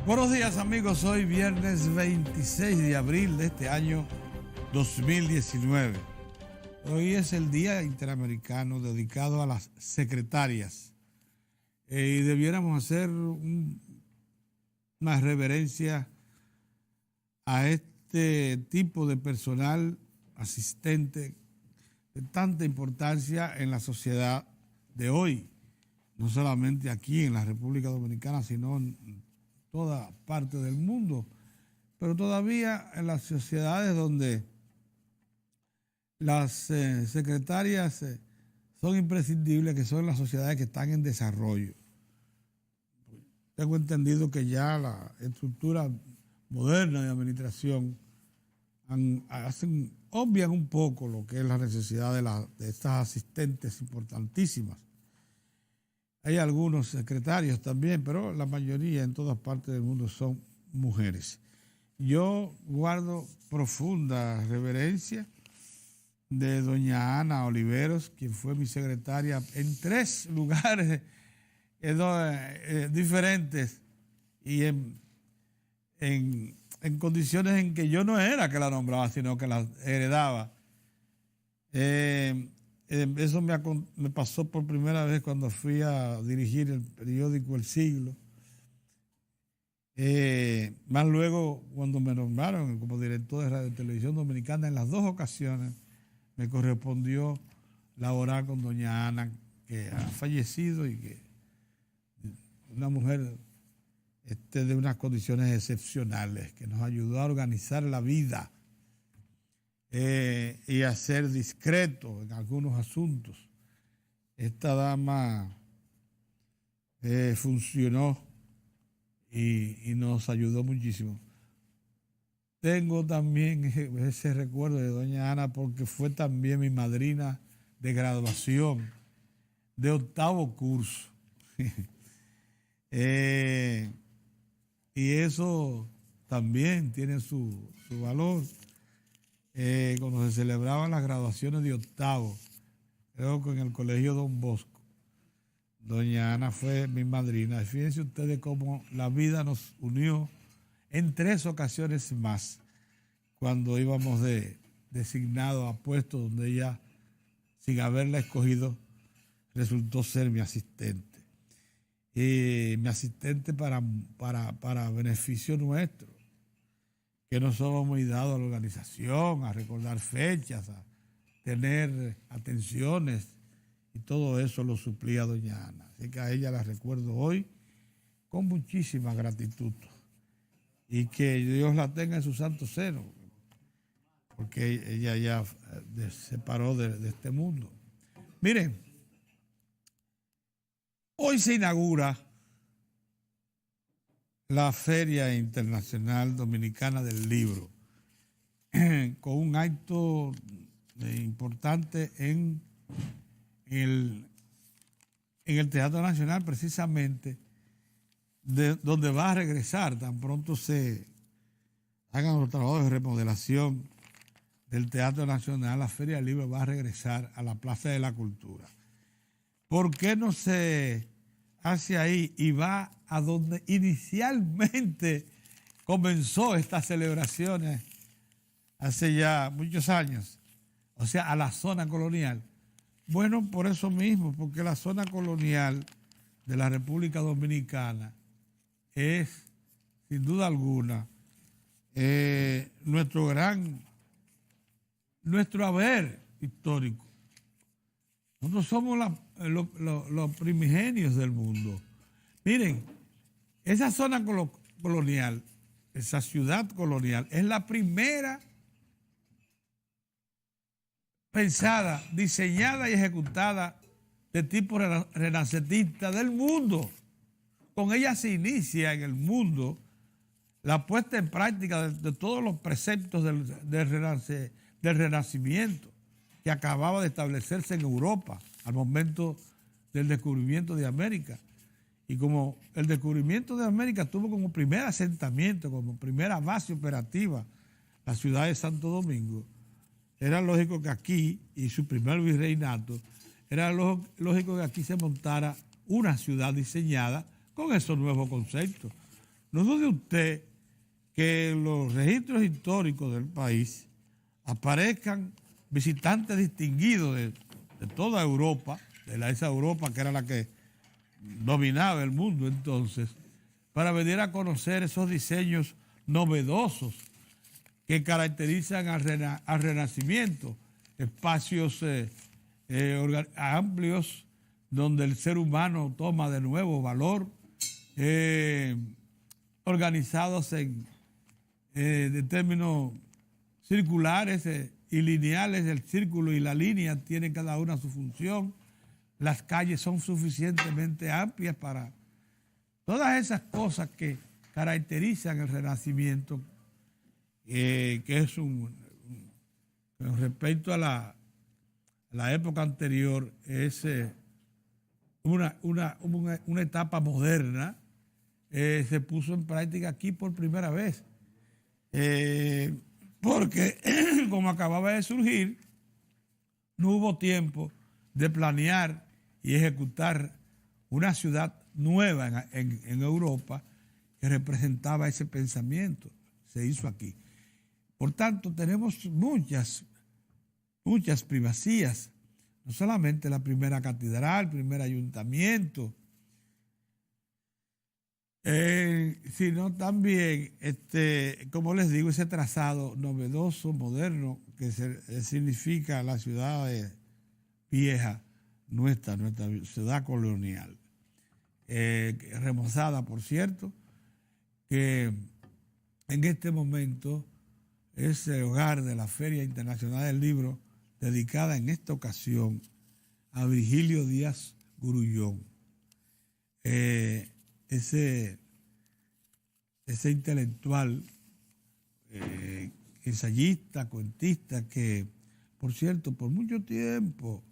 Buenos días amigos, hoy viernes 26 de abril de este año 2019. Hoy es el Día Interamericano dedicado a las secretarias y debiéramos hacer una reverencia a este tipo de personal asistente de tanta importancia en la sociedad de hoy, no solamente aquí en la República Dominicana, sino en toda parte del mundo, pero todavía en las sociedades donde las secretarias son imprescindibles, que son las sociedades que están en desarrollo. Tengo entendido que ya la estructura moderna de administración obvian un poco lo que es la necesidad de estas asistentes importantísimas. Hay algunos secretarios también, pero la mayoría en todas partes del mundo son mujeres. Yo guardo profunda reverencia de doña Ana Oliveros, quien fue mi secretaria en 3 lugares diferentes y en condiciones en que yo no era que la nombraba, sino que la heredaba. Eso me pasó por primera vez cuando fui a dirigir el periódico El Siglo. Más luego, cuando me nombraron como director de Radio y Televisión Dominicana, en las 2 ocasiones me correspondió laborar con doña Ana, que ha fallecido y que una mujer de unas condiciones excepcionales, que nos ayudó a organizar la vida y a ser discreto en algunos asuntos. Esta dama funcionó y nos ayudó muchísimo. Tengo también ese recuerdo de doña Ana porque fue también mi madrina de graduación de 8º curso. Y eso también tiene su valor. Cuando se celebraban las graduaciones de 8º, creo que en el Colegio Don Bosco, doña Ana fue mi madrina. Y fíjense ustedes cómo la vida nos unió en 3 ocasiones más, cuando íbamos designados a puestos donde ella, sin haberla escogido, resultó ser mi asistente. Y mi asistente para beneficio nuestro, que no somos muy dados a la organización, a recordar fechas, a tener atenciones, y todo eso lo suplía doña Ana. Así que a ella la recuerdo hoy con muchísima gratitud y que Dios la tenga en su santo seno, porque ella ya se separó de este mundo. Miren, hoy se inaugura la Feria Internacional Dominicana del Libro, con un acto importante en el Teatro Nacional, precisamente, donde va a regresar, tan pronto se hagan los trabajos de remodelación del Teatro Nacional, la Feria del Libro va a regresar a la Plaza de la Cultura. ¿Por qué no se hace ahí y va a donde inicialmente comenzó estas celebraciones hace ya muchos años? O sea, a la zona colonial. Bueno, por eso mismo, porque la zona colonial de la República Dominicana es, sin duda alguna, nuestro haber histórico. Nosotros somos los primigenios del mundo. Miren, esa zona colonial, esa ciudad colonial, es la primera pensada, diseñada y ejecutada de tipo renacentista del mundo. Con ella se inicia en el mundo la puesta en práctica de todos los preceptos del Renacimiento, que acababa de establecerse en Europa al momento del descubrimiento de América. Y como el descubrimiento de América tuvo como primer asentamiento, como primera base operativa, la ciudad de Santo Domingo, era lógico que aquí, y su primer virreinato, era lógico que aquí se montara una ciudad diseñada con esos nuevos conceptos. No dude usted que en los registros históricos del país aparezcan visitantes distinguidos de toda Europa, esa Europa que era la que dominaba el mundo entonces, para venir a conocer esos diseños novedosos que caracterizan al Renacimiento, espacios amplios donde el ser humano toma de nuevo valor, organizados en términos circulares y lineales. El círculo y la línea tienen cada una su función. Las calles son suficientemente amplias para todas esas cosas que caracterizan el Renacimiento, que es con respecto a la época anterior, es una etapa moderna. Se puso en práctica aquí por primera vez, porque como acababa de surgir, no hubo tiempo de planear y ejecutar una ciudad nueva en Europa que representaba ese pensamiento. Se hizo aquí. Por tanto, tenemos muchas primacías, no solamente la primera catedral, el primer ayuntamiento, sino también, como les digo, ese trazado novedoso, moderno, que significa la ciudad vieja, nuestra ciudad colonial, remozada, por cierto, que en este momento es el hogar de la Feria Internacional del Libro, dedicada en esta ocasión a Virgilio Díaz Grullón. Ese intelectual, ensayista, cuentista, que, por cierto, por mucho tiempo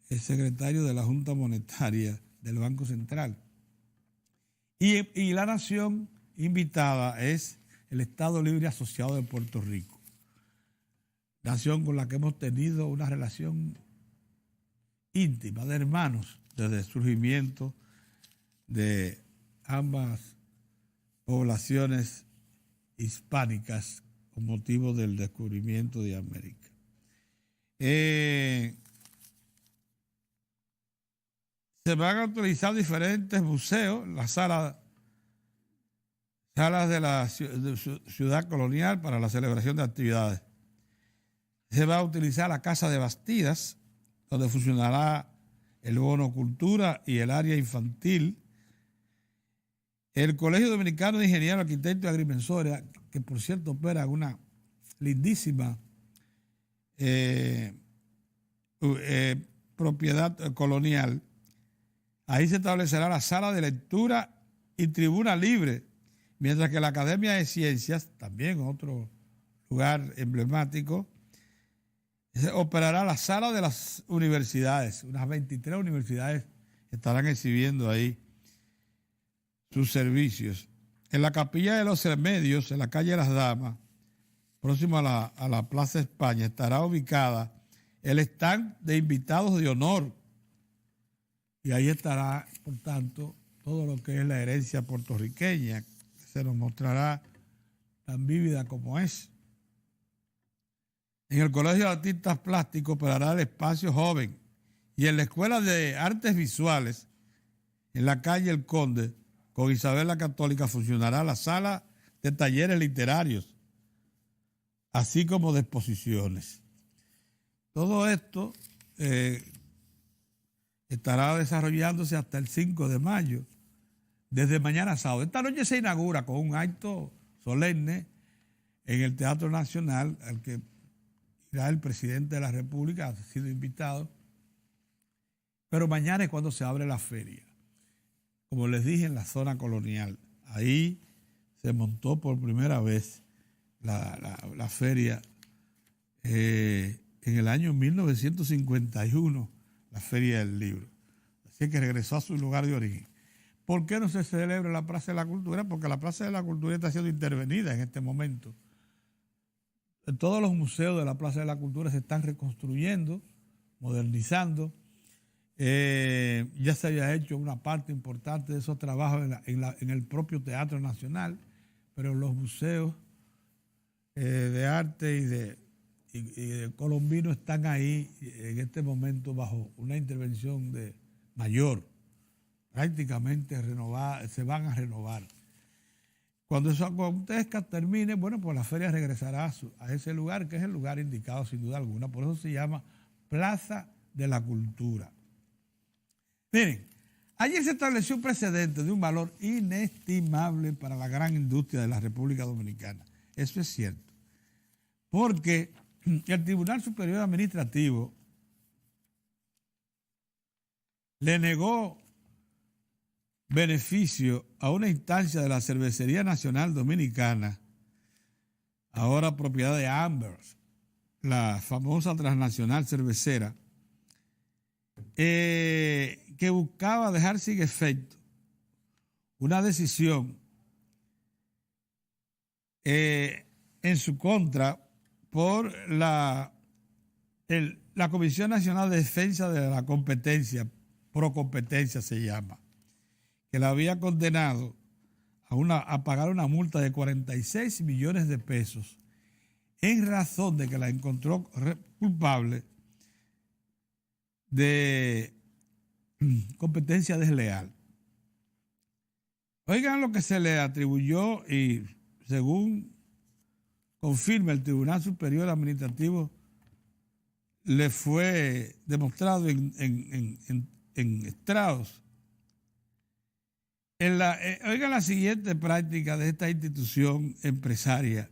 es secretario de la Junta Monetaria del Banco Central. Y la nación invitada es el Estado Libre Asociado de Puerto Rico, nación con la que hemos tenido una relación íntima de hermanos desde el surgimiento de ambas poblaciones hispánicas con motivo del descubrimiento de América. Se van a utilizar diferentes museos, las salas de la ciudad colonial para la celebración de actividades. Se va a utilizar la Casa de Bastidas, donde funcionará el Bono Cultura y el área infantil. El Colegio Dominicano de Ingenieros, Arquitectos y Agrimensores, que por cierto opera una lindísima propiedad colonial. Ahí se establecerá la sala de lectura y tribuna libre, mientras que la Academia de Ciencias, también otro lugar emblemático, operará la sala de las universidades. Unas 23 universidades estarán exhibiendo ahí sus servicios. En la Capilla de los Remedios, en la calle Las Damas, próximo a la Plaza España, estará ubicada el stand de invitados de honor. Y ahí estará, por tanto, todo lo que es la herencia puertorriqueña, que se nos mostrará tan vívida como es. En el Colegio de Artistas Plásticos operará el espacio joven, y en la Escuela de Artes Visuales, en la calle El Conde, con Isabel la Católica, funcionará la sala de talleres literarios, así como de exposiciones. Todo esto estará desarrollándose hasta el 5 de mayo, desde mañana sábado. Esta noche se inaugura con un acto solemne en el Teatro Nacional, al que irá el presidente de la República, ha sido invitado. Pero mañana es cuando se abre la feria. Como les dije, en la zona colonial. Ahí se montó por primera vez la feria en el año 1951, la Feria del Libro. Así que regresó a su lugar de origen. ¿Por qué no se celebra la Plaza de la Cultura? Porque la Plaza de la Cultura está siendo intervenida en este momento. Todos los museos de la Plaza de la Cultura se están reconstruyendo, modernizando, Ya se había hecho una parte importante de esos trabajos en el propio Teatro Nacional, pero los museos de arte y de Colombino están ahí en este momento bajo una intervención mayor, prácticamente se van a renovar. Cuando esa Acontezca, termine, bueno, pues la feria regresará a ese lugar, que es el lugar indicado sin duda alguna, por eso se llama Plaza de la Cultura. Miren, ayer se estableció un precedente de un valor inestimable para la gran industria de la República Dominicana. Eso es cierto. Porque el Tribunal Superior Administrativo le negó beneficio a una instancia de la Cervecería Nacional Dominicana, ahora propiedad de Ambers, la famosa transnacional cervecera, que buscaba dejar sin efecto una decisión en su contra por la Comisión Nacional de Defensa de la Competencia, Procompetencia se llama, que la había condenado a pagar una multa de 46 millones de pesos en razón de que la encontró culpable de competencia desleal. Oigan lo que se le atribuyó y según confirma el Tribunal Superior Administrativo, le fue demostrado en estrados. Oigan la siguiente práctica de esta institución empresaria.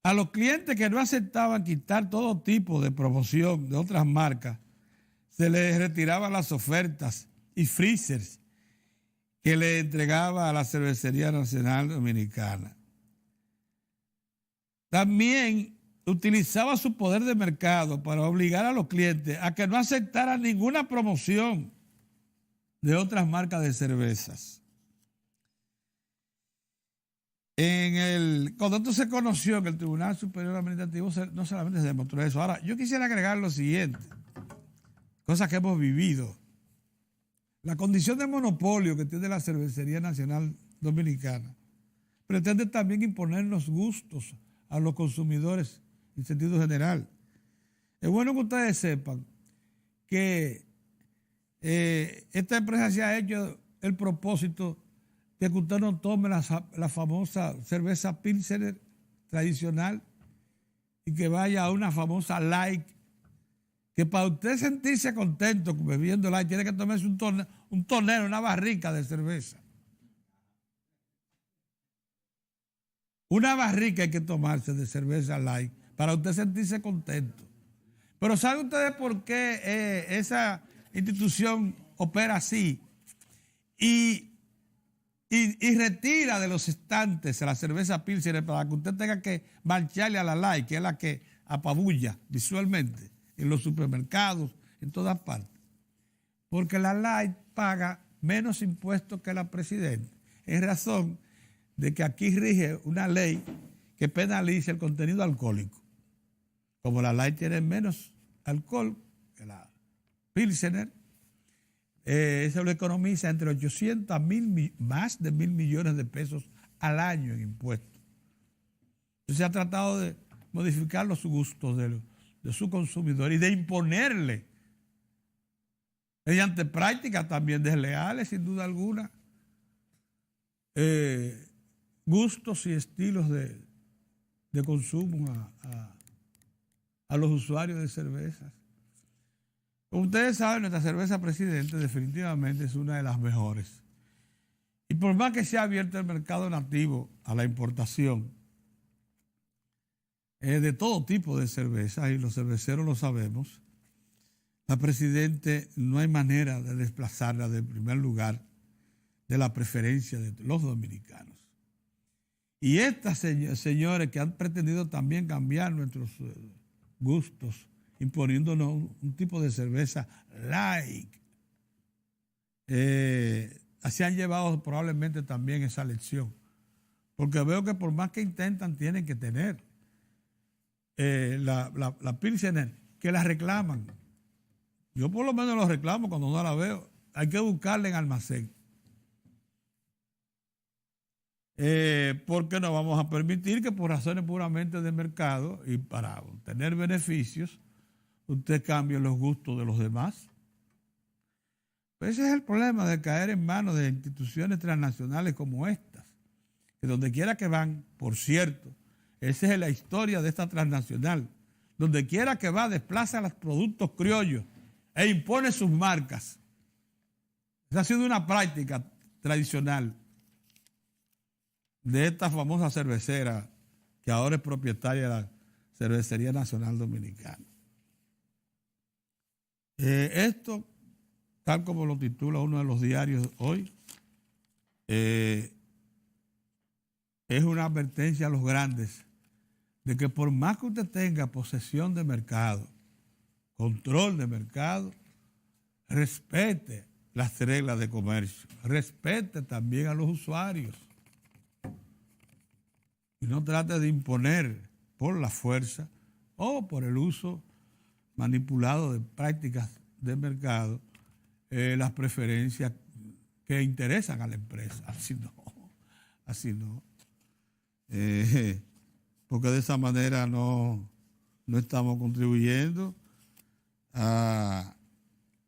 A los clientes que no aceptaban quitar todo tipo de promoción de otras marcas, se les retiraban las ofertas y freezers que le entregaba a la Cervecería Nacional Dominicana. También utilizaba su poder de mercado para obligar a los clientes a que no aceptaran ninguna promoción de otras marcas de cervezas. Cuando esto se conoció en el Tribunal Superior Administrativo, no solamente se demostró eso. Ahora, yo quisiera agregar lo siguiente, cosas que hemos vivido. La condición de monopolio que tiene la Cervecería Nacional Dominicana pretende también imponernos gustos a los consumidores en sentido general. Es bueno que ustedes sepan que esta empresa se ha hecho el propósito de que usted no tome la famosa cerveza Pilsener tradicional y que vaya a una famosa Light, que para usted sentirse contento bebiendo Light tiene que tomarse un tonel, una barrica de cerveza. Una barrica hay que tomarse de cerveza Light para usted sentirse contento. Pero ¿saben ustedes por qué esa institución opera así? Y retira de los estantes la cerveza Pilsener para que usted tenga que marcharle a la Light, que es la que apabulla visualmente en los supermercados, en todas partes. Porque la Light paga menos impuestos que la Presidente, en razón de que aquí rige una ley que penaliza el contenido alcohólico. Como la Light tiene menos alcohol que la Pilsener, eso lo economiza entre 800 más de 1.000 millones de pesos al año en impuestos. Entonces se ha tratado de modificar los gustos de su consumidor y de imponerle, mediante prácticas también desleales, sin duda alguna, gustos y estilos de consumo a los usuarios de cervezas. Como ustedes saben, nuestra cerveza Presidente definitivamente es una de las mejores. Y por más que se ha abierto el mercado nativo a la importación de todo tipo de cerveza, y los cerveceros lo sabemos, la Presidente no hay manera de desplazarla del primer lugar de la preferencia de los dominicanos. Y estas señores que han pretendido también cambiar nuestros gustos, imponiéndonos un tipo de cerveza light, así han llevado probablemente también esa lección. Porque veo que por más que intentan, tienen que tener la Pilsener, que la reclaman. Yo por lo menos lo reclamo cuando no la veo. Hay que buscarla en almacén. Porque no vamos a permitir que por razones puramente de mercado y para obtener beneficios, usted cambie los gustos de los demás. Ese es el problema de caer en manos de instituciones transnacionales como estas, que donde quiera que van, por cierto, esa es la historia de esta transnacional, donde quiera que va desplaza los productos criollos e impone sus marcas. Esa ha sido una práctica tradicional de esta famosa cervecera que ahora es propietaria de la Cervecería Nacional Dominicana. Esto, tal como lo titula uno de los diarios hoy, es una advertencia a los grandes de que por más que usted tenga posesión de mercado, control de mercado, respete las reglas de comercio, respete también a los usuarios y no trate de imponer por la fuerza o por el uso manipulado de prácticas de mercado las preferencias que interesan a la empresa. Así no. Porque de esa manera no estamos contribuyendo a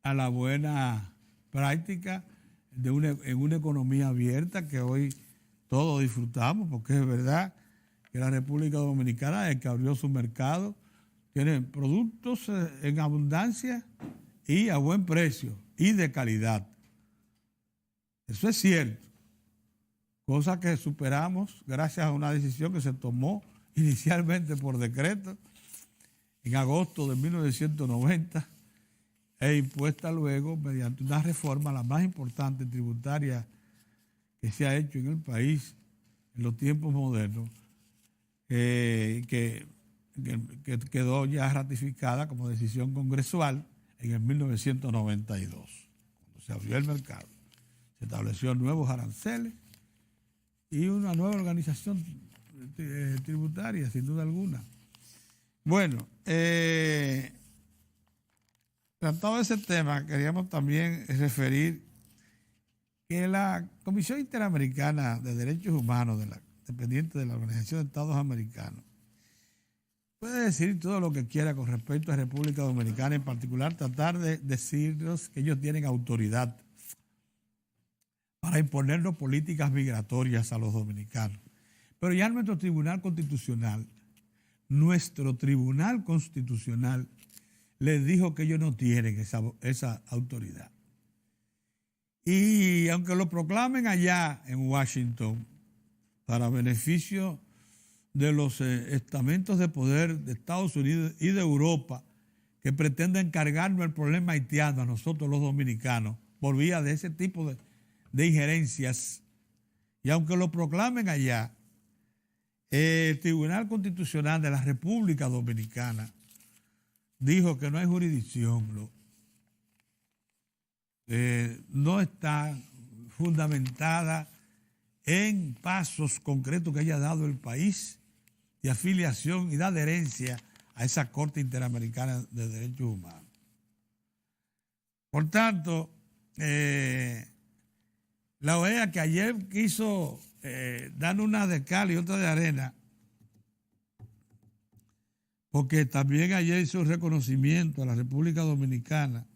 la buena práctica en una economía abierta que hoy todos disfrutamos, porque es verdad que la República Dominicana, el que abrió su mercado, tiene productos en abundancia y a buen precio y de calidad. Eso es cierto. Cosa que superamos gracias a una decisión que se tomó inicialmente por decreto en agosto de 1990 e impuesta luego mediante una reforma, la más importante tributaria que se ha hecho en el país en los tiempos modernos, que quedó ya ratificada como decisión congresual en el 1992, cuando se abrió el mercado. Se estableció nuevos aranceles y una nueva organización tributaria, sin duda alguna. Bueno, tratado ese tema, queríamos también referir que la Comisión Interamericana de Derechos Humanos, dependiente de la Organización de Estados Americanos, puede decir todo lo que quiera con respecto a República Dominicana, en particular tratar de decirnos que ellos tienen autoridad para imponernos políticas migratorias a los dominicanos. Pero ya nuestro Tribunal Constitucional les dijo que ellos no tienen esa autoridad. Y aunque lo proclamen allá en Washington para beneficio de los estamentos de poder de Estados Unidos y de Europa que pretenden cargarnos el problema haitiano a nosotros los dominicanos por vía de ese tipo de injerencias, y aunque lo proclamen allá, el Tribunal Constitucional de la República Dominicana dijo que no hay jurisdicción, no está fundamentada en pasos concretos que haya dado el país de afiliación y de adherencia a esa Corte Interamericana de Derechos Humanos. Por tanto, la OEA, que ayer quiso dar una de cal y otra de arena, porque también ayer hizo un reconocimiento a la República Dominicana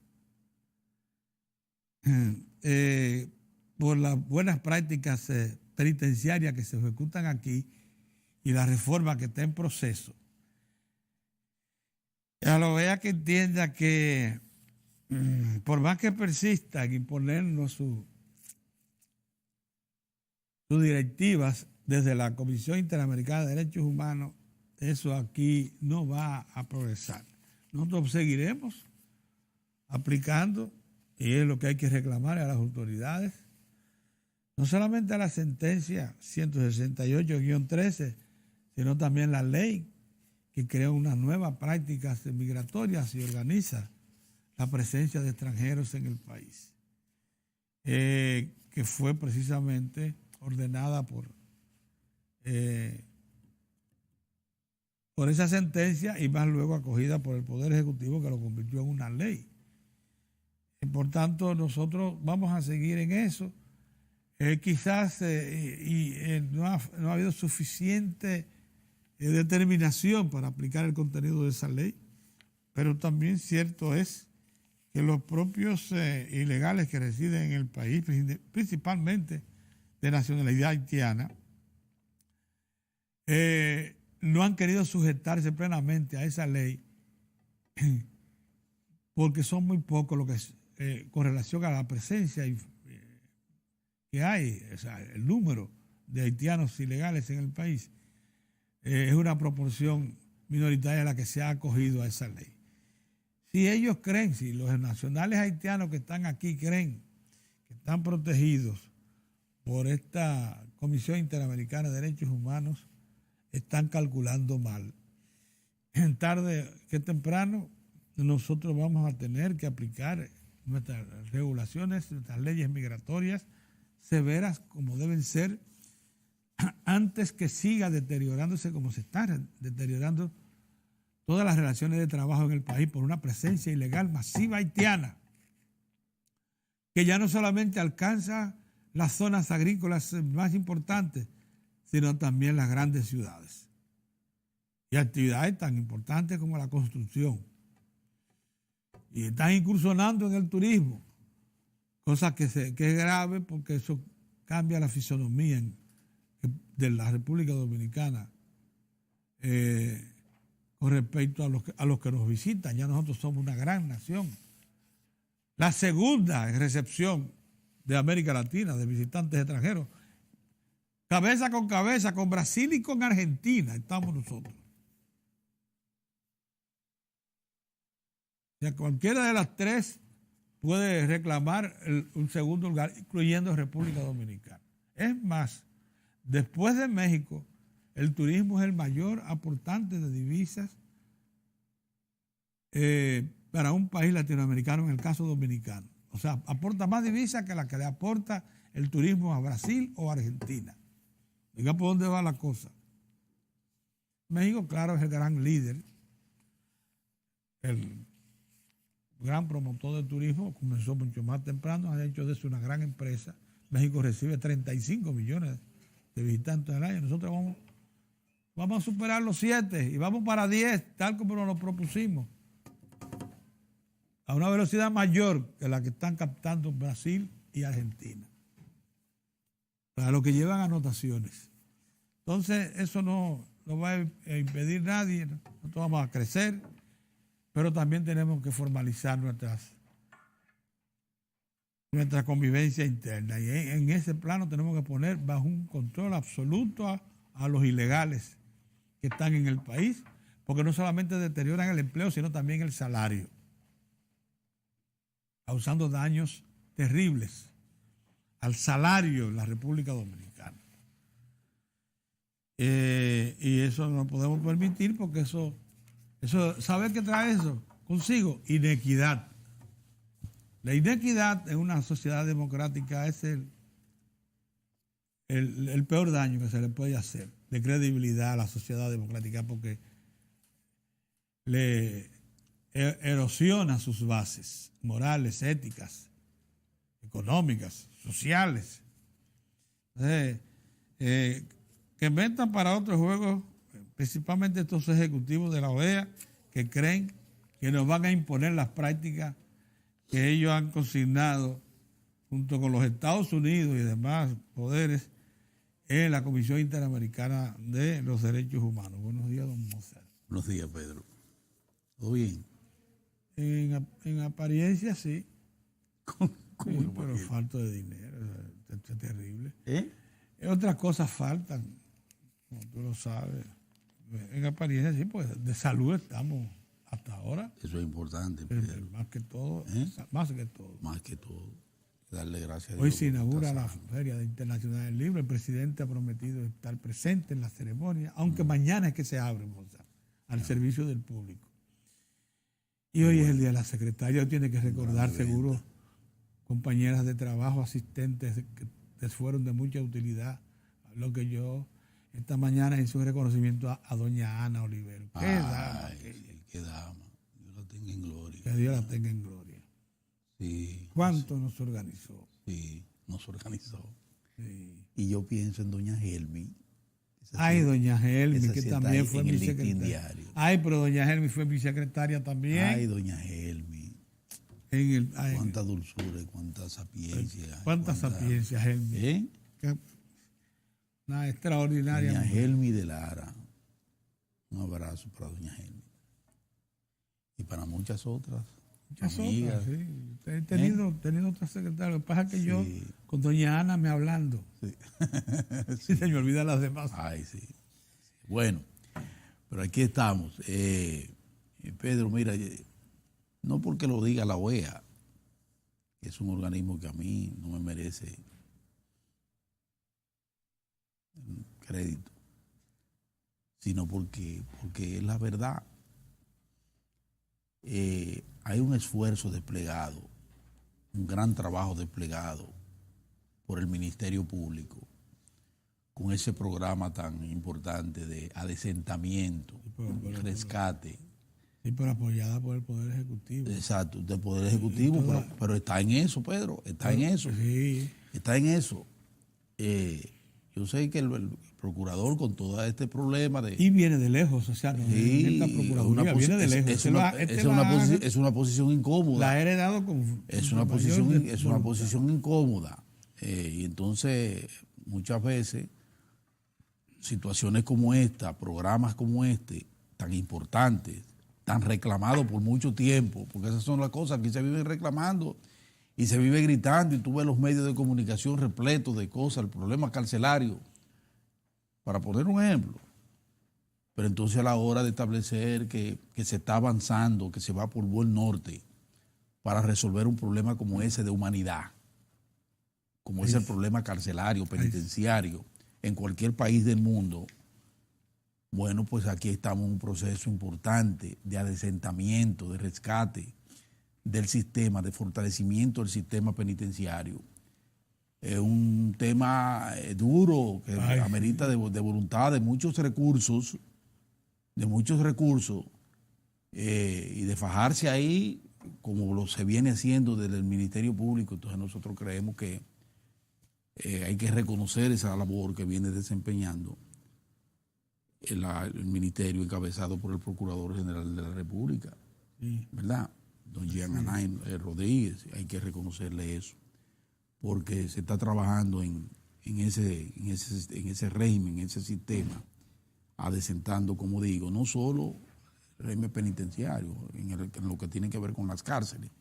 por las buenas prácticas penitenciarias que se ejecutan aquí y la reforma que está en proceso. A la OEA que entienda que por más que persista en imponernos sus directivas desde la Comisión Interamericana de Derechos Humanos, eso aquí no va a progresar. Nosotros seguiremos aplicando, y es lo que hay que reclamar a las autoridades, no solamente a la sentencia 168-13, sino también la ley que crea una nueva práctica migratoria y organiza la presencia de extranjeros en el país, que fue precisamente ordenada por esa sentencia y más luego acogida por el Poder Ejecutivo, que lo convirtió en una ley. Y por tanto, nosotros vamos a seguir en eso. Quizás no ha habido suficiente determinación para aplicar el contenido de esa ley, pero también cierto es que los propios ilegales que residen en el país, principalmente de nacionalidad haitiana, no han querido sujetarse plenamente a esa ley porque son muy pocos lo que con relación a la presencia que hay, o sea, el número de haitianos ilegales en el país es una proporción minoritaria la que se ha acogido a esa ley. Si ellos creen, si los nacionales haitianos que están aquí creen que están protegidos por esta Comisión Interamericana de Derechos Humanos, están calculando mal. Tarde que temprano nosotros vamos a tener que aplicar nuestras regulaciones, nuestras leyes migratorias severas como deben ser, antes que siga deteriorándose como se están deteriorando todas las relaciones de trabajo en el país por una presencia ilegal masiva haitiana, que ya no solamente alcanza las zonas agrícolas más importantes, sino también las grandes ciudades. Y actividades tan importantes como la construcción. Y están incursionando en el turismo, cosa que es grave porque eso cambia la fisonomía de la República Dominicana con respecto a los que nos visitan. Ya nosotros somos una gran nación. La segunda en recepción de América Latina, de visitantes extranjeros. Cabeza con Brasil y con Argentina estamos nosotros. O sea, cualquiera de las tres puede reclamar un segundo lugar, incluyendo República Dominicana. Es más, después de México, el turismo es el mayor aportante de divisas para un país latinoamericano, en el caso dominicano. O sea, aporta más divisas que la que le aporta el turismo a Brasil o Argentina. Diga por dónde va la cosa. México, claro, es el gran líder, el gran promotor del turismo, comenzó mucho más temprano, ha hecho de eso una gran empresa. México recibe 35 millones de visitantes al año. Nosotros vamos a superar los 7 y vamos para 10, tal como nos lo propusimos, a una velocidad mayor que la que están captando Brasil y Argentina, para lo que llevan anotaciones. Entonces, eso no va a impedir nadie, nosotros vamos a crecer, pero también tenemos que formalizar nuestra convivencia interna. Y en ese plano tenemos que poner bajo un control absoluto a los ilegales que están en el país, porque no solamente deterioran el empleo, sino también el salario, causando daños terribles al salario en la República Dominicana. Y eso no lo podemos permitir porque eso ¿sabe qué trae eso consigo? Inequidad. La inequidad en una sociedad democrática es el peor daño que se le puede hacer de credibilidad a la sociedad democrática, porque le erosiona sus bases morales, éticas, económicas, sociales. Entonces, que inventan para otros juegos, principalmente estos ejecutivos de la OEA, que creen que nos van a imponer las prácticas que ellos han consignado junto con los Estados Unidos y demás poderes en la Comisión Interamericana de los Derechos Humanos. Buenos días, don Mozart. Buenos días, Pedro. ¿Todo bien? En apariencia sí. ¿Cómo sí, pero falta de dinero, es terrible. ¿Eh? Otras cosas faltan, como tú lo sabes. En apariencia sí, pues de salud estamos hasta ahora. Eso es importante, Pedro. Más que todo, más que todo. Más que todo. Darle gracias a Dios. Hoy se inaugura la Feria Internacional del Libro. El presidente ha prometido estar presente en la ceremonia, aunque mañana es que se abre, al servicio del público. Y hoy es el Día de la Secretaria. Hoy tiene que recordar, seguro, compañeras de trabajo, asistentes que fueron de mucha utilidad. Lo que yo esta mañana hice un reconocimiento a doña Ana Olivero. ¡Qué dama! ¡Qué dama! Dios la tenga en gloria. Que Dios la tenga en gloria. Sí. ¿Cuánto nos organizó? Sí, nos organizó. Sí. Y yo pienso en doña Helmi. Ay, doña Helmi, esa que sí está también ahí fue en el vicesecretaria. Listín Diario. Ay, pero doña Helmi fue vicesecretaria también. Ay, doña Helmi. Cuánta dulzura y cuánta sapiencia. Cuánta sapiencia, Helmi. ¿Eh? Una extraordinaria. Doña mujer. Helmi de Lara. Un abrazo para doña Helmi. Y para muchas otras. Muchas amigas. otras, sí. He tenido otras secretarias. Lo que pasa es que yo, Sí. con doña Ana, me hablando. Sí. Y se me olvidan las demás. Ay, sí. Bueno, pero aquí estamos. Pedro, mira, no porque lo diga la OEA, que es un organismo que a mí no me merece crédito, sino porque es la verdad. Hay un esfuerzo desplegado, un gran trabajo desplegado por el Ministerio Público con ese programa tan importante de adesentamiento, rescate. Sí, pero apoyada por el Poder Ejecutivo. Exacto, del Poder Ejecutivo, pero está en eso, Pedro, está en eso. Sí. Está en eso. Yo sé que el procurador con todo este problema de... Y viene de lejos, o sea, no Sí, es esta procuraduría, viene de lejos. Es una posición incómoda. La ha heredado con... Es una posición incómoda. Y entonces, muchas veces, situaciones como esta, programas como este, tan importantes, tan reclamados por mucho tiempo, porque esas son las cosas que se viven reclamando y se vive gritando, y tú ves los medios de comunicación repletos de cosas, el problema carcelario, para poner un ejemplo. Pero entonces a la hora de establecer que se está avanzando, que se va por buen norte para resolver un problema como ese de humanidad, como es el problema carcelario, penitenciario, en cualquier país del mundo, bueno, pues aquí estamos en un proceso importante de adesentamiento, de rescate del sistema, de fortalecimiento del sistema penitenciario. Es un tema duro, que amerita de voluntad, de muchos recursos, y de fajarse ahí, como se viene haciendo desde el Ministerio Público. Entonces nosotros creemos que hay que reconocer esa labor que viene desempeñando el ministerio encabezado por el Procurador General de la República, ¿verdad? Don Jean Alain Rodríguez. Hay que reconocerle eso, porque se está trabajando en ese régimen, en ese sistema, adesentando, como digo, no solo el régimen penitenciario, en lo que tiene que ver con las cárceles,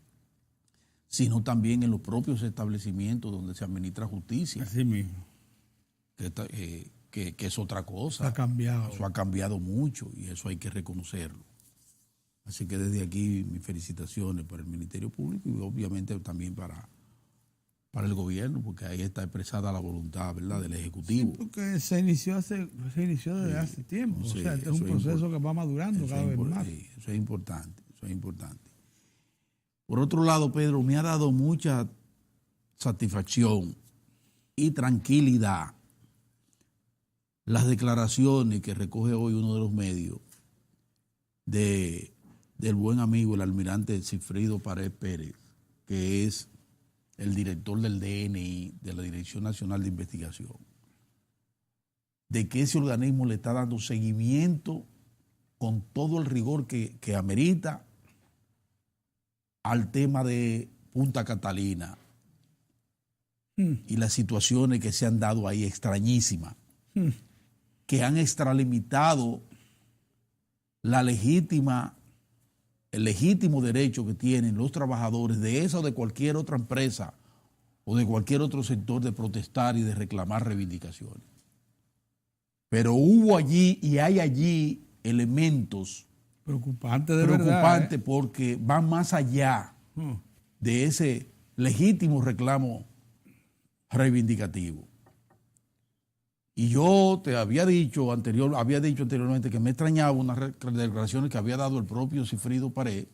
sino también en los propios establecimientos donde se administra justicia. Así mismo. Que es otra cosa. Ha cambiado. Eso ha cambiado mucho y eso hay que reconocerlo. Así que desde aquí mis felicitaciones para el Ministerio Público y obviamente también para el gobierno, porque ahí está expresada la voluntad, ¿verdad?, del Ejecutivo. Sí, porque se inició desde hace tiempo. Sí, o sea, este es un proceso que va madurando cada vez más. Sí, eso es importante. Por otro lado, Pedro, me ha dado mucha satisfacción y tranquilidad las declaraciones que recoge hoy uno de los medios del buen amigo, el almirante Sigfrido Pared Pérez, que es el director del DNI, de la Dirección Nacional de Investigación, de que ese organismo le está dando seguimiento con todo el rigor que amerita al tema de Punta Catalina y las situaciones que se han dado ahí extrañísimas, que han extralimitado el legítimo derecho que tienen los trabajadores de esa o de cualquier otra empresa o de cualquier otro sector de protestar y de reclamar reivindicaciones. Pero hubo allí y hay allí elementos preocupantes de preocupantes verdad, porque van más allá de ese legítimo reclamo reivindicativo. Y yo te había dicho anteriormente que me extrañaba unas declaraciones que había dado el propio Sigfrido Pared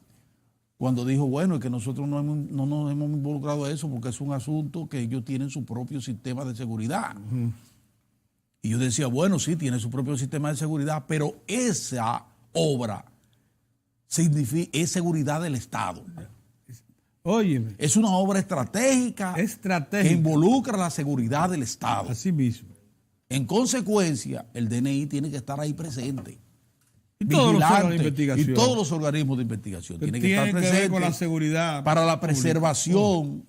cuando dijo, bueno, es que nosotros no nos hemos involucrado en eso porque es un asunto que ellos tienen su propio sistema de seguridad. Y yo decía, bueno, sí, tiene su propio sistema de seguridad, pero esa obra es seguridad del Estado. Óyeme. Es una obra estratégica que involucra la seguridad del Estado. Así mismo. En consecuencia, el DNI tiene que estar ahí presente. Y todos los órganos de investigación. Y todos los organismos de investigación tienen que estar presentes con la seguridad para la preservación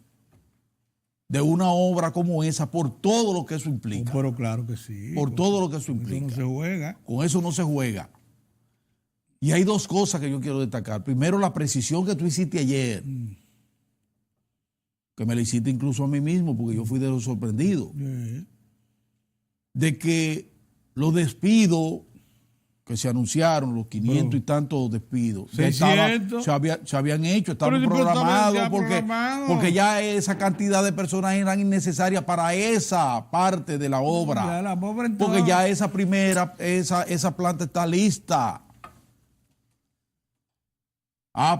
de una obra como esa, por todo lo que eso implica. Pero claro que sí. Por todo lo que eso implica. Eso no se juega. Con eso no se juega. Y hay dos cosas que yo quiero destacar. Primero, la precisión que tú hiciste ayer, que me la hiciste incluso a mí mismo, porque yo fui de los sorprendidos, de que los despidos que se anunciaron, los 500 y tantos despidos, se habían hecho, estaban programados, porque ya esa cantidad de personas eran innecesarias para esa parte de la obra. Porque ya esa planta está lista.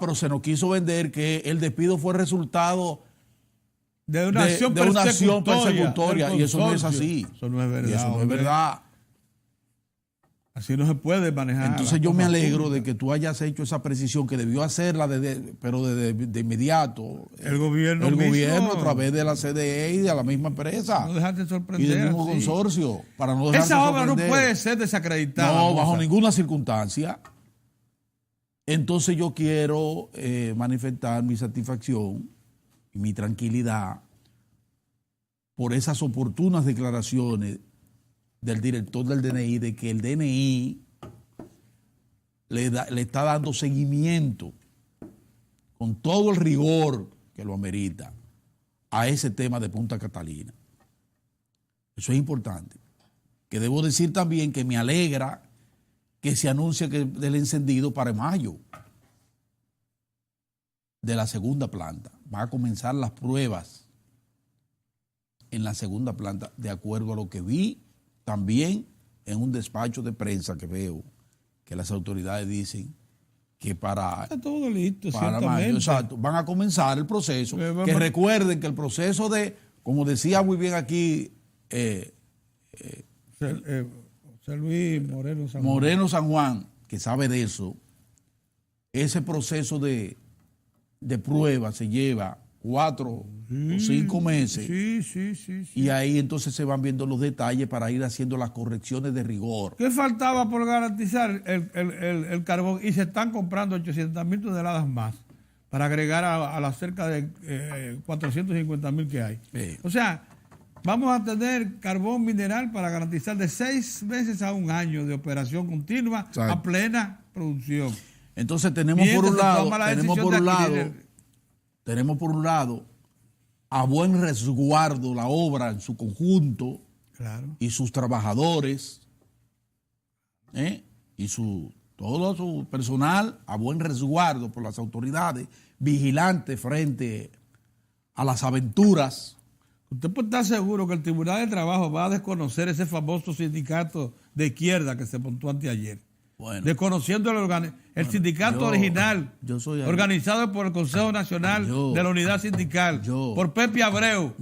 Pero se nos quiso vender que el despido fue resultado de una acción persecutoria. Y eso no es así. Eso no es verdad. Y eso no es verdad. Así no se puede manejar. Entonces yo me alegro de que tú hayas hecho esa precisión que debió hacerla, pero de inmediato. El gobierno a través de la CDE y de la misma empresa. No dejarte sorprender. Y del mismo consorcio. Para no dejarse esa obra no puede ser desacreditada. No, bajo ninguna circunstancia. Entonces yo quiero manifestar mi satisfacción y mi tranquilidad por esas oportunas declaraciones del director del DNI, de que el DNI le está dando seguimiento con todo el rigor que lo amerita a ese tema de Punta Catalina. Eso es importante. Que debo decir también que me alegra que se anuncie del encendido para mayo de la segunda planta. Va a comenzar las pruebas en la segunda planta, de acuerdo a lo que vi también en un despacho de prensa que veo, que las autoridades dicen que para... Está todo listo, para mayo, exacto, van a comenzar el proceso. Que recuerden que el proceso de, como decía muy bien aquí... José Luis Moreno San Juan, que sabe de eso, ese proceso de prueba se lleva 4 o 5 meses. Sí. Y ahí entonces se van viendo los detalles para ir haciendo las correcciones de rigor. ¿Qué faltaba por garantizar el carbón? Y se están comprando 800,000 toneladas más para agregar a las cerca de 450,000 que hay. O sea, vamos a tener carbón mineral para garantizar de 6 meses a 1 año de operación continua. Exacto. A plena producción. Entonces tenemos por un lado a buen resguardo la obra en su conjunto, claro, y sus trabajadores, y todo su personal a buen resguardo por las autoridades, vigilantes frente a las aventuras. ¿Usted puede estar seguro que el Tribunal de Trabajo va a desconocer ese famoso sindicato de izquierda que se montó anteayer? Bueno, desconociendo el sindicato original, organizado por el Consejo Nacional de la Unidad Sindical, por Pepe Abreu,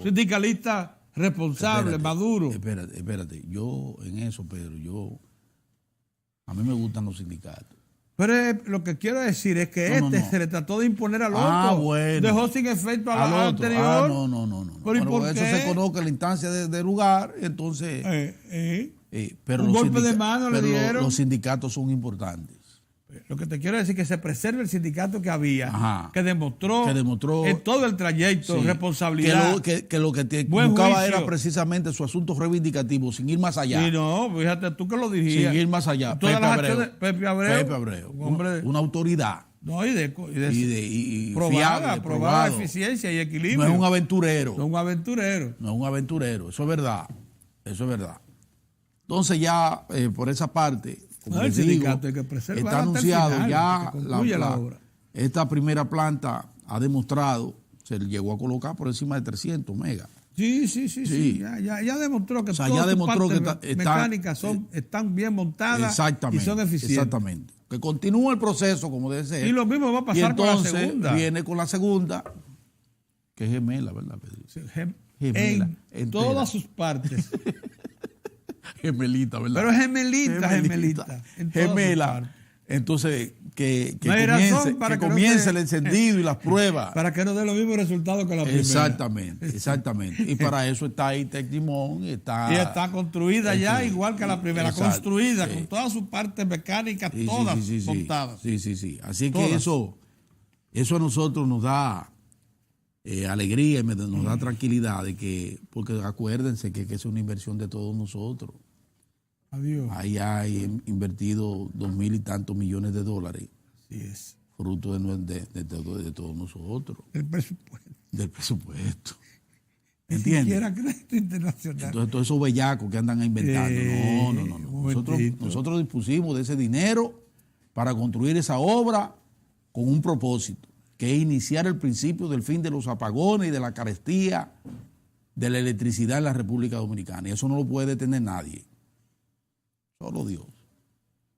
sindicalista responsable, maduro. Espérate, yo en eso, Pedro, a mí me gustan los sindicatos. Pero lo que quiero decir es que se le trató de imponer al otro. Bueno. Dejó sin efecto al anterior. No. ¿Pero por eso se conoce en la instancia de lugar, entonces... pero un golpe de mano le dieron. Los sindicatos son importantes. Lo que te quiero decir es que se preserve el sindicato que había, que demostró en todo el trayecto responsabilidad. Que lo que buscaba era precisamente su asunto reivindicativo, sin ir más allá. Sí, no, fíjate tú que lo dijías. Sin ir más allá. Pepe Abreu. Una autoridad. No, y probada eficiencia y equilibrio. No es un aventurero. No es un aventurero. Eso es verdad. Entonces ya por esa parte, como les digo, está anunciado ya esta primera planta ha demostrado, se llegó a colocar por encima de 300 megas. Sí. Ya demostró que todas las mecánicas están bien montadas y son eficientes. Exactamente. Que continúa el proceso como debe ser. Y lo mismo va a pasar con la segunda. Viene con la segunda, que es gemela, ¿verdad, Pedro? Sí, gemela. En todas sus partes. Gemelita, ¿verdad? Pero gemelita. Gemela. Entonces, No hay razón para que que no comience se- el encendido y las pruebas. Para que no dé los mismos resultados que la primera. Exactamente. Y para eso está ahí Tecnimón. Y está construida ya igual que la primera, Exacto. construida con todas sus partes mecánicas, todas montadas. Sí. Así Todas. que eso a nosotros nos da alegría y nos da tranquilidad de que, porque acuérdense que es una inversión de todos nosotros. Adiós. Ahí hay invertido 2.000 y tantos millones de dólares. Así es. Fruto de todos nosotros. El presupuesto. Del presupuesto. Ni ¿Entiendes? siquiera crédito internacional. Entonces, todos esos bellacos que andan inventando. No. Un momentito. Nosotros dispusimos de ese dinero para construir esa obra con un propósito, que es iniciar el principio del fin de los apagones y de la carestía de la electricidad en la República Dominicana. Y eso no lo puede detener nadie. Solo Dios.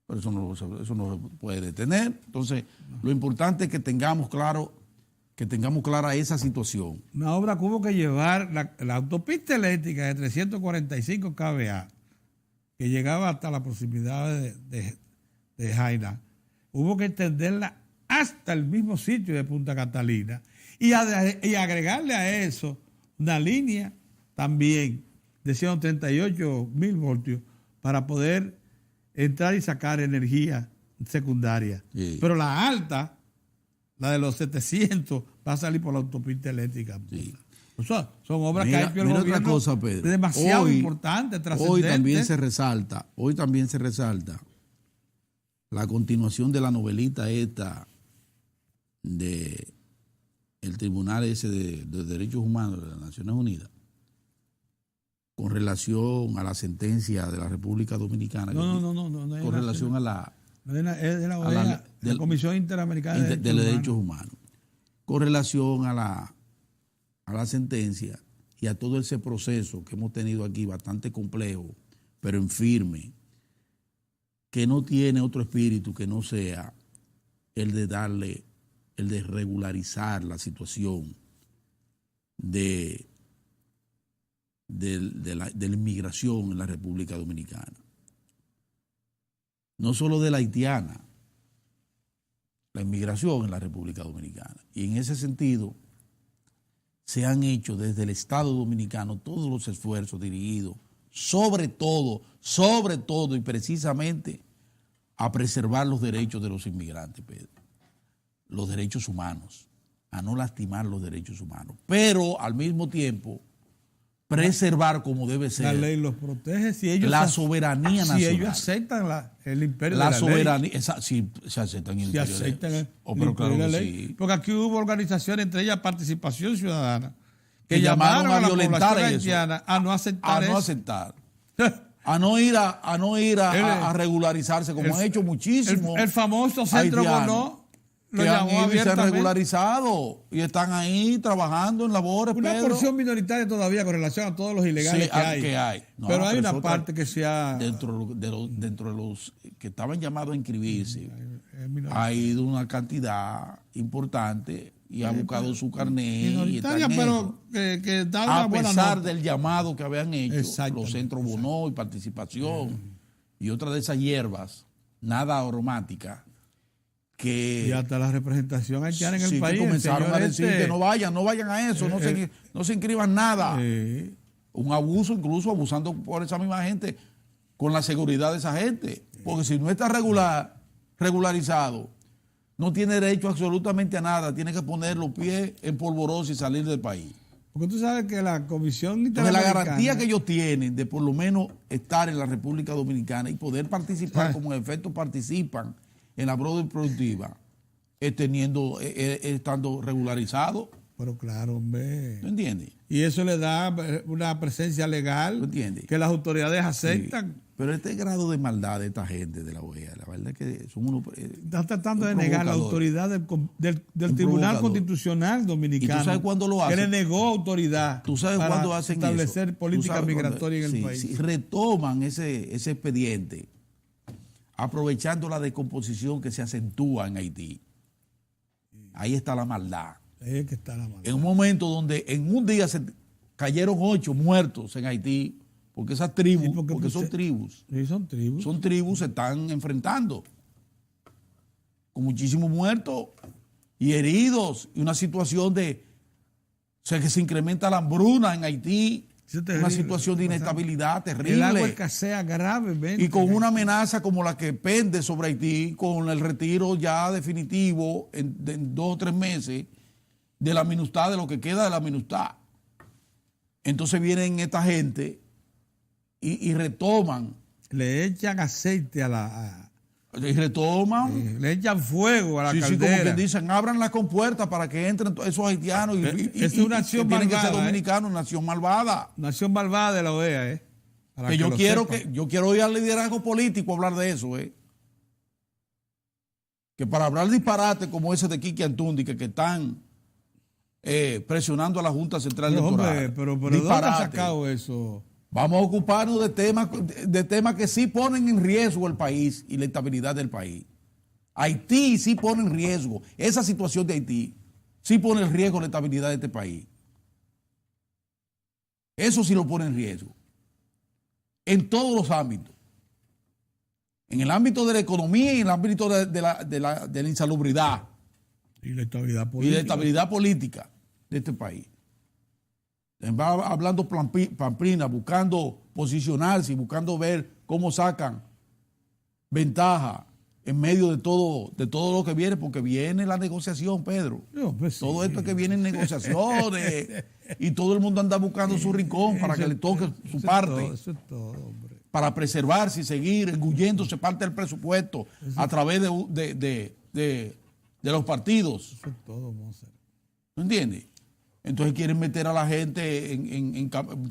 Pero eso no se puede detener. Entonces, lo importante es que tengamos clara esa situación. Una obra que hubo que llevar, la autopista eléctrica de 345 kVA, que llegaba hasta la proximidad de Jaina, hubo que extenderla hasta el mismo sitio de Punta Catalina y agregarle a eso una línea también de 138.000 voltios para poder entrar y sacar energía secundaria. Sí. Pero la alta, la de los 700, va a salir por la autopista eléctrica. Sí. O sea, son obras Mira, que hay que el mira gobierno otra cosa, Pedro. demasiado Hoy- importante, trascendente. Hoy también se resalta la continuación de la novelita esta de el Tribunal ese de Derechos Humanos de las Naciones Unidas con relación a la sentencia de la República Dominicana. No, Con relación a la es de la a OEA, la- de la Comisión Interamericana de los Derechos Humanos. Con relación a la sentencia y a todo ese proceso que hemos tenido aquí, bastante complejo, pero en firme, que no tiene otro espíritu que no sea el de regularizar la situación de la inmigración en la República Dominicana. No solo de la haitiana, la inmigración en la República Dominicana. Y en ese sentido, se han hecho desde el Estado Dominicano todos los esfuerzos dirigidos, sobre todo y precisamente a preservar los derechos de los inmigrantes, Pedro. Los derechos humanos, a no lastimar los derechos humanos, pero al mismo tiempo preservar como debe ser La ley los protege si ellos la soberanía nacional. Si ellos aceptan el imperio La de la soberanía, ley. si se aceptan el Si imperio de la aceptan ley. el Pero imperio claro de la que ley. sí. Porque aquí hubo organizaciones, entre ellas Participación Ciudadana, que Que llamaron llamaron a a la violentar población eso. haitiana a no aceptar A no eso. aceptar. A no ir a regularizarse, como han hecho muchísimos. El famoso Centro haitianos Bonó lo que han llamó ido y se han abiertamente. regularizado y están ahí trabajando en labores, Una Pedro. porción minoritaria todavía con relación a todos los ilegales Sí, que hay. No, pero hay una eso parte que se ha... dentro de los que estaban llamados a inscribirse, es minoritaria. ha ido una cantidad importante y ha buscado su carnet. Y está Minoritaria, en pero eso. que da una A buena pesar nota. del llamado que habían hecho Exactamente, los centros Bonó y Participación y otras de esas hierbas nada aromáticas que Y hasta la representación haitiana en el sí, país. que comenzaron el a señor decir que no vayan a eso, no se inscriban nada. Un abuso, incluso abusando por esa misma gente, con la seguridad de esa gente. Porque si no está regularizado, no tiene derecho absolutamente a nada, tiene que poner los pies en polvorosa y salir del país. Porque tú sabes que la Comisión Entonces, la Interamericana... garantía que ellos tienen de por lo menos estar en la República Dominicana y poder participar, como en efecto participan en la productiva, estando regularizado. Pero claro, hombre. ¿No entiendes? Y eso le da una presencia legal ¿Tú entiendes? que las autoridades aceptan. Sí. Pero este grado de maldad de esta gente de la OEA, la verdad es que son unos... Está tratando de un negar la provocador. autoridad del Un Tribunal provocador. Constitucional Dominicano. ¿Y tú sabes cuándo lo que hacen? le negó autoridad ¿Tú sabes para cuándo hacen establecer eso? política ¿Tú sabes migratoria en el cuándo? país. Sí, retoman ese expediente aprovechando la descomposición que se acentúa en Haití. Ahí está la maldad. Ahí es que está la mano. En un momento donde en un día se cayeron 8 muertos en Haití, porque esas tribus, Sí, son tribus, Sí, son tribus. se están enfrentando. con muchísimos muertos y heridos, y una situación de, o sea, que se incrementa la hambruna en Haití, una situación de inestabilidad terrible. El agua escasea gravemente. Y con una amenaza como la que pende sobre Haití, con el retiro ya definitivo en 2 o 3 meses de la MINUSTAH, de lo que queda de la MINUSTAH. Entonces vienen esta gente y retoman. Le echan aceite Y retoman. le echan fuego a la caldera. Sí, como que dicen, abran las compuertas para que entren esos haitianos. Es una nación tienen malvada, que ser dominicanos, nación malvada. Nación malvada de la OEA, Que yo quiero oír al liderazgo político hablar de eso, Que para hablar disparate como ese de Kiki Antundi, que están presionando a la Junta Central Electoral. Pero ¿dónde ha sacado eso? Vamos a ocuparnos de temas que sí ponen en riesgo el país y la estabilidad del país. Haití sí pone en riesgo, esa situación de Haití sí pone en riesgo la estabilidad de este país. Eso sí lo pone en riesgo. En todos los ámbitos. En el ámbito de la economía y en el ámbito de la insalubridad. Y la estabilidad política. Y la estabilidad política de este país. Va hablando pamplina, buscando posicionarse y buscando ver cómo sacan ventaja en medio de todo lo que viene, porque viene la negociación, Pedro. No, pues todo sí. esto es que vienen negociaciones y todo el mundo anda buscando su rincón para que le toque su parte. Eso es todo, hombre. Para preservarse y seguir engulléndose parte del presupuesto a través de los partidos. Eso es todo, Mozart. ¿No entiendes? Entonces quieren meter a la gente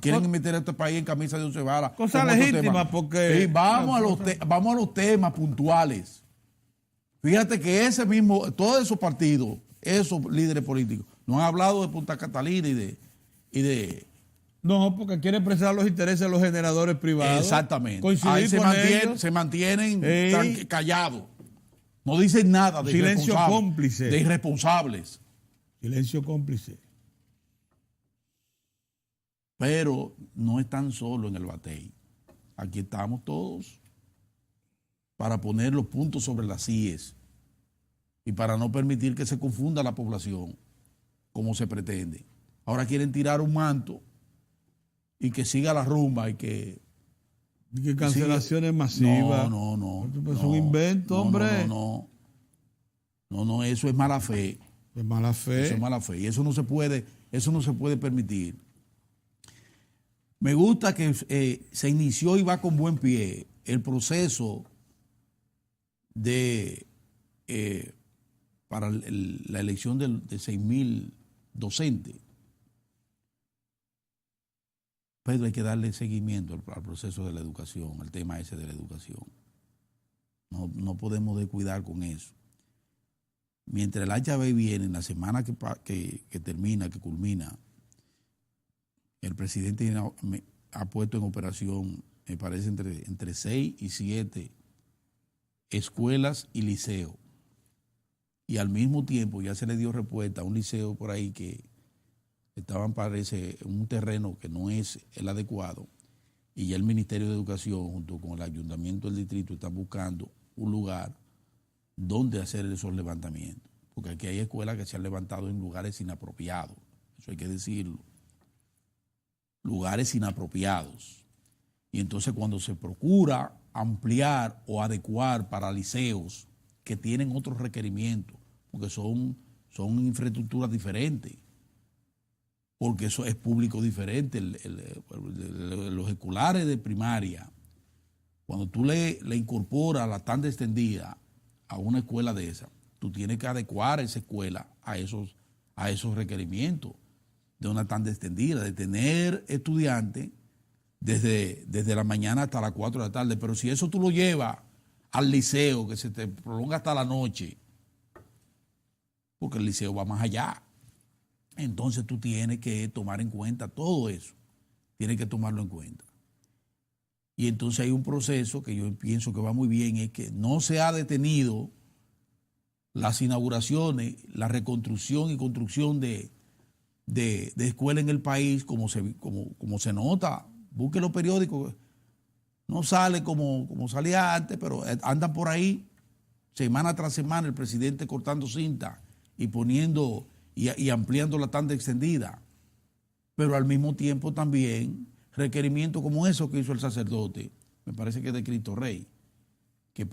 quieren meter a este país en camisa de 11 varas. Cosa legítima, porque... Sí, vamos a los temas puntuales. Fíjate que todos esos partidos, esos líderes políticos, no han hablado de Punta Catalina y de No, porque quieren preservar los intereses de los generadores privados. Exactamente. Coincidir Ahí con ellos. se mantienen callados. No dicen nada de Silencio cómplice. De irresponsables. Silencio cómplice. Pero no están solo en el batey. Aquí estamos todos para poner los puntos sobre las IES y para no permitir que se confunda la población como se pretende. Ahora quieren tirar un manto y que siga la rumba y que cancelaciones masivas. No. Es un invento, hombre. No, eso es mala fe. Es mala fe. Eso es mala fe. Y eso no se puede permitir. Me gusta que se inició y va con buen pie el proceso para la elección de 6,000 docentes. Pero hay que darle seguimiento al proceso de la educación, al tema ese de la educación. No podemos descuidar con eso. Mientras el HB viene, en la semana que termina, que culmina, el presidente ha puesto en operación, me parece, entre 6 y 7 escuelas y liceos. Y al mismo tiempo ya se le dio respuesta a un liceo por ahí que estaban, parece, en un terreno que no es el adecuado. Y ya el Ministerio de Educación, junto con el Ayuntamiento del Distrito, están buscando un lugar donde hacer esos levantamientos. Porque aquí hay escuelas que se han levantado en lugares inapropiados. Eso hay que decirlo. Lugares inapropiados. Y entonces cuando se procura ampliar o adecuar para liceos que tienen otros requerimientos, porque son infraestructuras diferentes, porque eso es público diferente, los escolares de primaria, cuando tú le incorporas la tanda extendida a una escuela de esa, tú tienes que adecuar esa escuela a esos requerimientos de una tanda extendida, de tener estudiantes desde la mañana hasta las 4 de la tarde. Pero si eso tú lo llevas al liceo, que se te prolonga hasta la noche, porque el liceo va más allá, entonces tú tienes que tomar en cuenta todo eso. Tienes que tomarlo en cuenta. Y entonces hay un proceso que yo pienso que va muy bien, es que no se ha detenido las inauguraciones, la reconstrucción y construcción de escuelas en el país, como se nota. Busque los periódicos, no sale como salía antes, pero andan por ahí semana tras semana el presidente cortando cinta y poniendo y ampliando la tanda extendida, pero al mismo tiempo también requerimientos como eso que hizo el sacerdote, me parece que es de Cristo Rey, que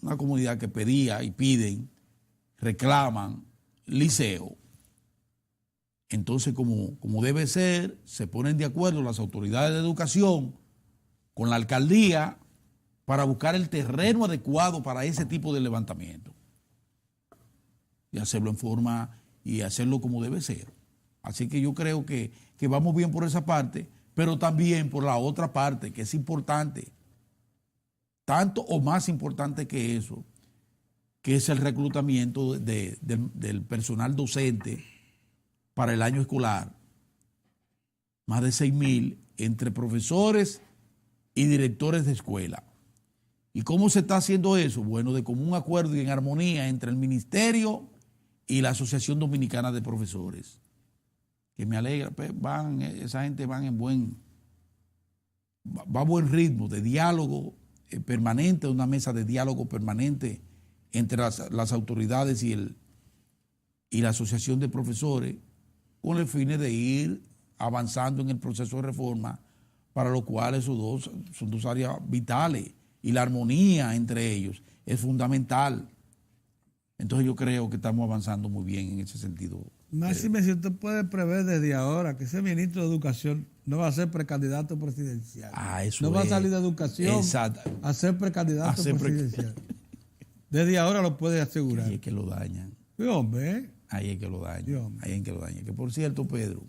una comunidad que pedía y piden, reclaman liceo. Entonces, como debe ser, se ponen de acuerdo las autoridades de educación con la alcaldía para buscar el terreno adecuado para ese tipo de levantamiento y hacerlo en forma y hacerlo como debe ser. Así que yo creo que vamos bien por esa parte, pero también por la otra parte, que es importante, tanto o más importante que eso, que es el reclutamiento del personal docente para el año escolar. Más de 6,000 entre profesores y directores de escuela. ¿Y cómo se está haciendo eso? Bueno, de común acuerdo y en armonía entre el ministerio y la Asociación Dominicana de Profesores. Que me alegra, esa gente va a buen ritmo de diálogo permanente, una mesa de diálogo permanente entre las autoridades y la Asociación de Profesores, con el fin de ir avanzando en el proceso de reforma, para lo cual esos son dos áreas vitales y la armonía entre ellos es fundamental. Entonces yo creo que estamos avanzando muy bien en ese sentido. Máxime, si usted puede prever desde ahora que ese ministro de Educación no va a ser precandidato presidencial. Eso no va a salir de Educación a ser precandidato presidencial. Desde ahora lo puede asegurar. Ahí es que lo dañan. Sí, hombre. Ahí es que lo dañan. Ahí es que lo dañan. Que por cierto, Pedro,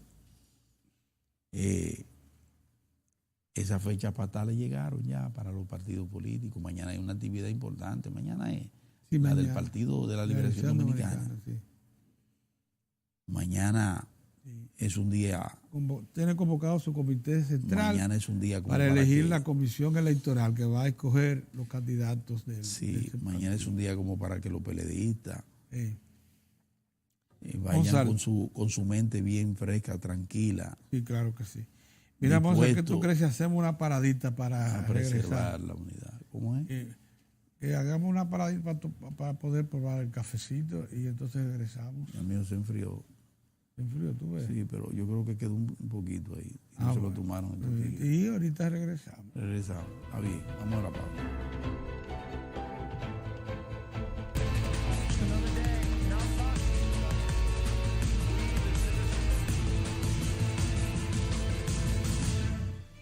esas fechas fatales llegaron ya para los partidos políticos. Mañana hay una actividad importante. Mañana es del Partido de la Liberación Dominicana. Sí. Mañana es un día... Tiene convocado su comité central. Mañana es un día como para elegir la comisión electoral que va a escoger los candidatos del mañana es un día como para que los PLDistas vayan Gonzalo, con su mente bien fresca, tranquila. Sí, claro que sí. Mira, Monza, ¿qué tú crees si hacemos una paradita para preservar la unidad? ¿Cómo es? Que hagamos una paradita para poder probar el cafecito y entonces regresamos. El mío se enfrió. ¿Se enfrió, tú ves? Sí, pero yo creo que quedó un poquito ahí. No se lo tomaron. Y ahorita regresamos. Está bien, vamos a la pausa.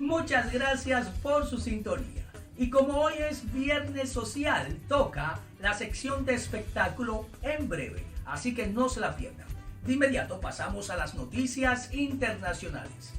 Muchas gracias por su sintonía. Y como hoy es Viernes Social, toca la sección de espectáculo en breve, así que no se la pierdan. De inmediato pasamos a las noticias internacionales.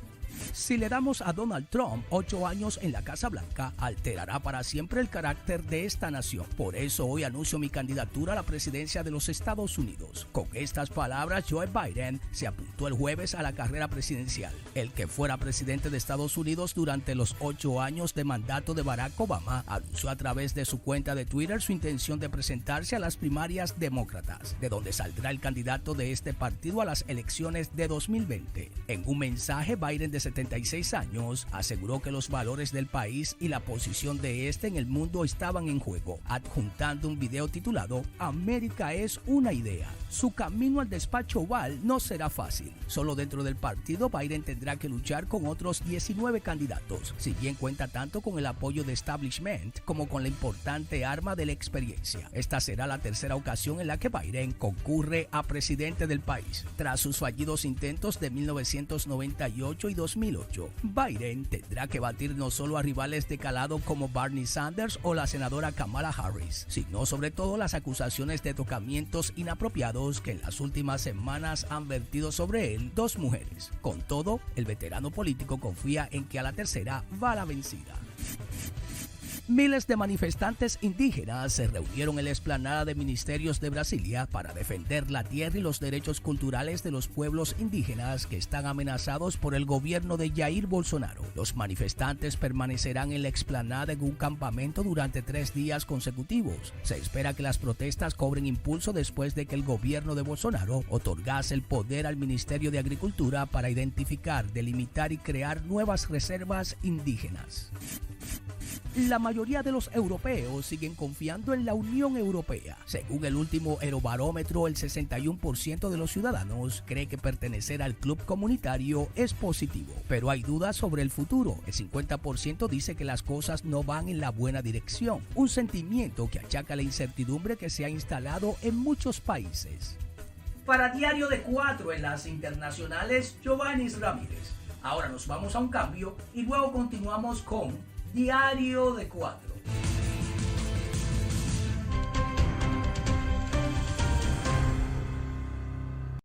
Si le damos a Donald Trump 8 años en la Casa Blanca, alterará para siempre el carácter de esta nación. Por eso hoy anuncio mi candidatura a la presidencia de los Estados Unidos. Con estas palabras, Joe Biden se apuntó el jueves a la carrera presidencial. El que fuera presidente de Estados Unidos durante los 8 años de mandato de Barack Obama anunció a través de su cuenta de Twitter su intención de presentarse a las primarias demócratas, de donde saldrá el candidato de este partido a las elecciones de 2020. En un mensaje, Biden, de 76 años, aseguró que los valores del país y la posición de este en el mundo estaban en juego, adjuntando un video titulado "América es una idea". Su camino al despacho oval no será fácil. Solo dentro del partido, Biden tendrá que luchar con otros 19 candidatos, si bien cuenta tanto con el apoyo de establishment como con la importante arma de la experiencia. Esta será la tercera ocasión en la que Biden concurre a presidente del país. Tras sus fallidos intentos de 1998 y 2008, Biden tendrá que batir no solo a rivales de calado como Bernie Sanders o la senadora Kamala Harris, sino sobre todo las acusaciones de tocamientos inapropiados que en las últimas semanas han vertido sobre él dos mujeres. Con todo, el veterano político confía en que a la tercera va la vencida. Miles de manifestantes indígenas se reunieron en la explanada de ministerios de Brasilia para defender la tierra y los derechos culturales de los pueblos indígenas que están amenazados por el gobierno de Jair Bolsonaro. Los manifestantes permanecerán en la explanada en un campamento durante 3 días consecutivos. Se espera que las protestas cobren impulso después de que el gobierno de Bolsonaro otorgase el poder al Ministerio de Agricultura para identificar, delimitar y crear nuevas reservas indígenas. La mayoría de los europeos siguen confiando en la Unión Europea. Según el último Eurobarómetro, el 61% de los ciudadanos cree que pertenecer al club comunitario es positivo, pero hay dudas sobre el futuro. El 50% dice que las cosas no van en la buena dirección, un sentimiento que achaca la incertidumbre que se ha instalado en muchos países. Para Diario de 4 en las internacionales, Giovanni Ramírez. Ahora nos vamos a un cambio y luego continuamos con Diario de 4.